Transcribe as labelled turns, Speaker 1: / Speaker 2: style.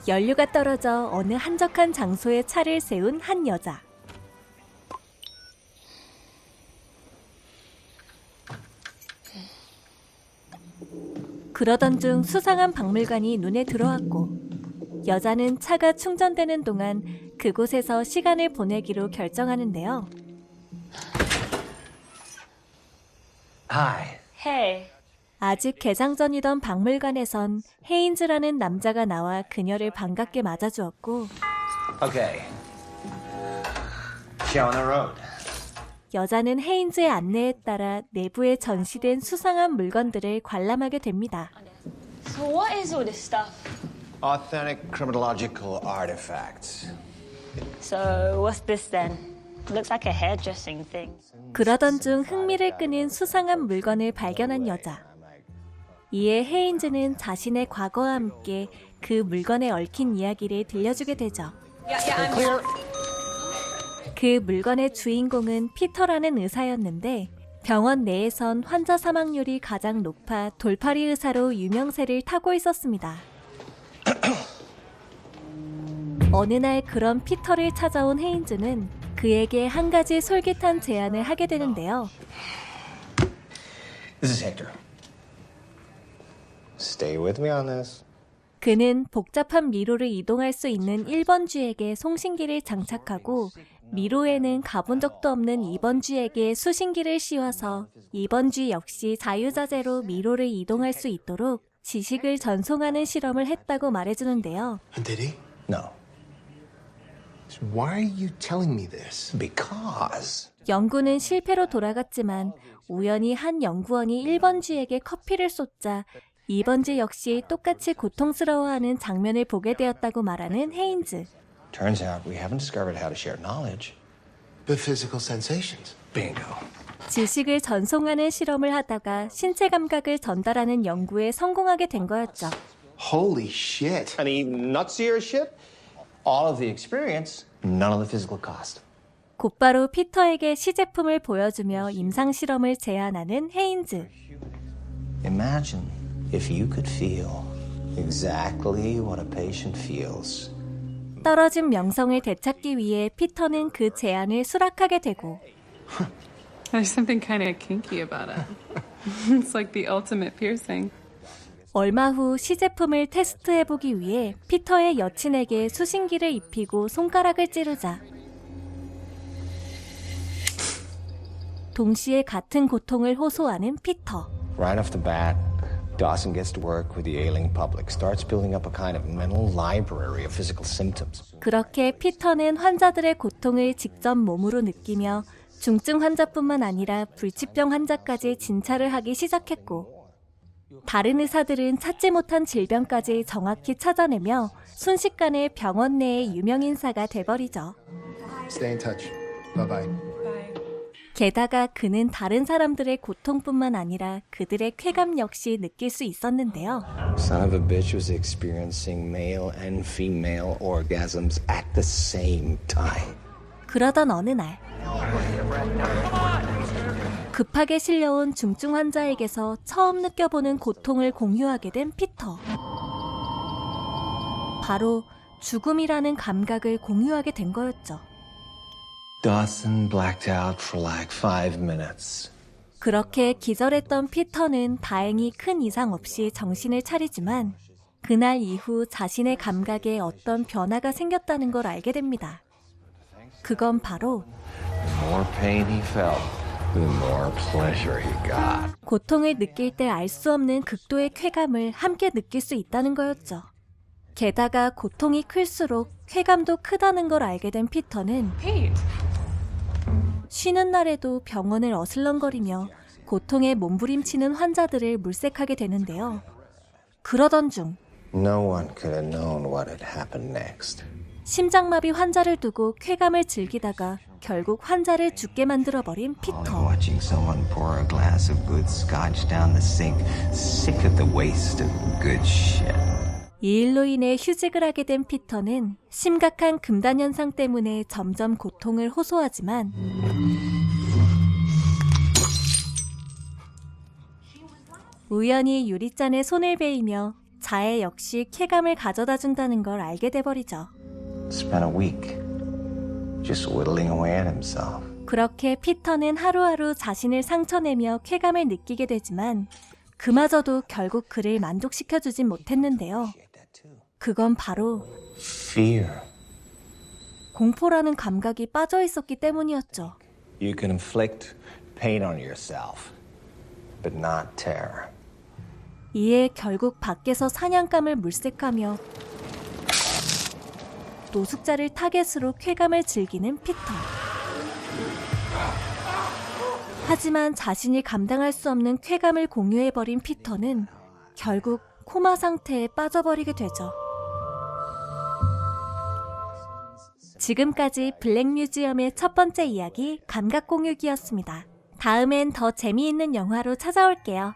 Speaker 1: 연료가 떨어져 어느 한적한 장소에 차를 세운 한 여자. 그러던 중 수상한 박물관이 눈에 들어왔고 여자는 차가 충전되는 동안 그곳에서 시간을 보내기로 결정하는데요.
Speaker 2: Hi.
Speaker 3: Hey.
Speaker 1: 아직 개장 전이던 박물관에선 헤인즈라는 남자가 나와 그녀를 반갑게 맞아주었고
Speaker 2: Okay. Show on the road.
Speaker 1: 여자는 헤인즈의 안내에 따라 내부에 전시된 수상한 물건들을 관람하게 됩니다.
Speaker 3: So what is all this stuff?
Speaker 2: Authentic criminological artifacts.
Speaker 3: So what's this then? Looks like a hairdressing thing.
Speaker 1: 그러던 중 흥미를 끄는 수상한 물건을 발견한 여자. 이에 헤인즈는 자신의 과거와 함께 그 물건에 얽힌 이야기를 들려주게 되죠.
Speaker 2: Clear.
Speaker 1: 그 물건의 주인공은 피터라는 의사였는데 병원 내에선 환자 사망률이 가장 높아 돌팔이 의사로 유명세를 타고 있었습니다. 어느 날 그런 피터를 찾아온 헤인즈는 그에게 한 가지 솔깃한 제안을 하게 되는데요.
Speaker 2: This is Hector. Stay with me on this.
Speaker 1: 그는 복잡한 미로를 이동할 수 있는 1번쥐에게 송신기를 장착하고 미로에는 가본 적도 없는 2번쥐에게 수신기를 씌워서 2번쥐 역시 자유자재로 미로를 이동할 수 있도록 지식을 전송하는 실험을 했다고 말해주는데요.
Speaker 4: Did he?
Speaker 2: No.
Speaker 4: So why are you telling me this?
Speaker 2: Because.
Speaker 1: 연구는 실패로 돌아갔지만 우연히 한 연구원이 1번쥐에게 커피를 쏟자 2번쥐 역시 똑같이 고통스러워하는 장면을 보게 되었다고 말하는 헤인즈.
Speaker 2: Turns out we haven't discovered how to share knowledge.
Speaker 4: But physical sensations.
Speaker 2: Bingo.
Speaker 1: 지식을 전송하는 실험을 하다가 신체 감각을 전달하는 연구에 성공하게 된 거였죠.
Speaker 4: Holy shit.
Speaker 2: Any nutsier shit? All of the experience, none of the physical cost.
Speaker 1: 곧바로 피터에게 시제품을 보여주며 임상 실험을 제안하는 헤인즈.
Speaker 2: Imagine if you could feel exactly what a patient feels.
Speaker 1: 떨어진 명성을 되찾기 위해 피터는 그 제안을 수락하게 되고
Speaker 5: There's something kind of kinky about it. It's like the ultimate piercing.
Speaker 1: 얼마 후 시제품을 테스트해보기 위해 피터의 여친에게 수신기를 입히고 손가락을 찌르자 동시에 같은 고통을 호소하는 피터.
Speaker 2: Right off the bat, Dawson gets to work with the ailing public, starts building up a kind of mental library of physical symptoms.
Speaker 1: 그렇게 피터는 환자들의 고통을 직접 몸으로 느끼며 중증 환자뿐만 아니라 불치병 환자까지 진찰을 하기 시작했고 다른 의사들은 찾지 못한 질병까지 정확히 찾아내며 순식간에 병원 내의 유명 인사가 돼버리죠.
Speaker 4: Stay in touch. Bye-bye.
Speaker 1: 게다가 그는 다른 사람들의 고통뿐만 아니라 그들의 쾌감 역시 느낄 수 있었는데요.
Speaker 2: Son of a bitch was experiencing male and female orgasms at the same time.
Speaker 1: 그러던 어느 날 급하게 실려온 중증 환자에게서 처음 느껴보는 고통을 공유하게 된 피터. 바로 죽음이라는 감각을 공유하게 된 거였죠.
Speaker 2: Dawson blacked out for like 5 minutes.
Speaker 1: 그렇게 기절했던 피터는 다행히 큰 이상 없이 정신을 차리지만 그날 이후 자신의 감각에 어떤 변화가 생겼다는 걸 알게 됩니다. 그건 바로
Speaker 2: The more pain he felt, the more pleasure he got.
Speaker 1: 고통을 느낄 때 알 수 없는 극도의 쾌감을 함께 느낄 수 있다는 거였죠. 게다가 고통이 클수록 쾌감도 크다는 걸 알게 된 피터는
Speaker 5: Pete.
Speaker 1: 쉬는 날에도 병원을 어슬렁거리며 고통에 몸부림치는 환자들을 물색하게 되는데요. 그러던 중
Speaker 2: No one could have known what had happened next.
Speaker 1: 심장마비 환자를 두고 쾌감을 즐기다가 결국 환자를 죽게 만들어버린
Speaker 2: While
Speaker 1: 피터.
Speaker 2: watching someone pour a glass of good scotch down the sink, sick of the waste of good shit.
Speaker 1: 이 일로 인해 휴직을 하게 된 피터는 심각한 금단 현상 때문에 점점 고통을 호소하지만 우연히 유리잔에 손을 베이며 자해 역시 쾌감을 가져다 준다는 걸 알게 돼버리죠.
Speaker 2: Spent a week just whittling away at himself.
Speaker 1: 그렇게 피터는 하루하루 자신을 상처내며 쾌감을 느끼게 되지만 그마저도 결국 그를 만족시켜주진 못했는데요. 그건 바로
Speaker 2: Fear.
Speaker 1: 공포라는 감각이 빠져 있었기 때문이었죠.
Speaker 2: You can inflict pain on yourself, but not terror.
Speaker 1: 이에 결국 밖에서 사냥감을 물색하며 노숙자를 타겟으로 쾌감을 즐기는 피터. 하지만 자신이 감당할 수 없는 쾌감을 공유해버린 피터는 결국 코마 상태에 빠져버리게 되죠. 지금까지 블랙뮤지엄의 첫 번째 이야기 감각 공유기였습니다. 다음엔 더 재미있는 영화로 찾아올게요.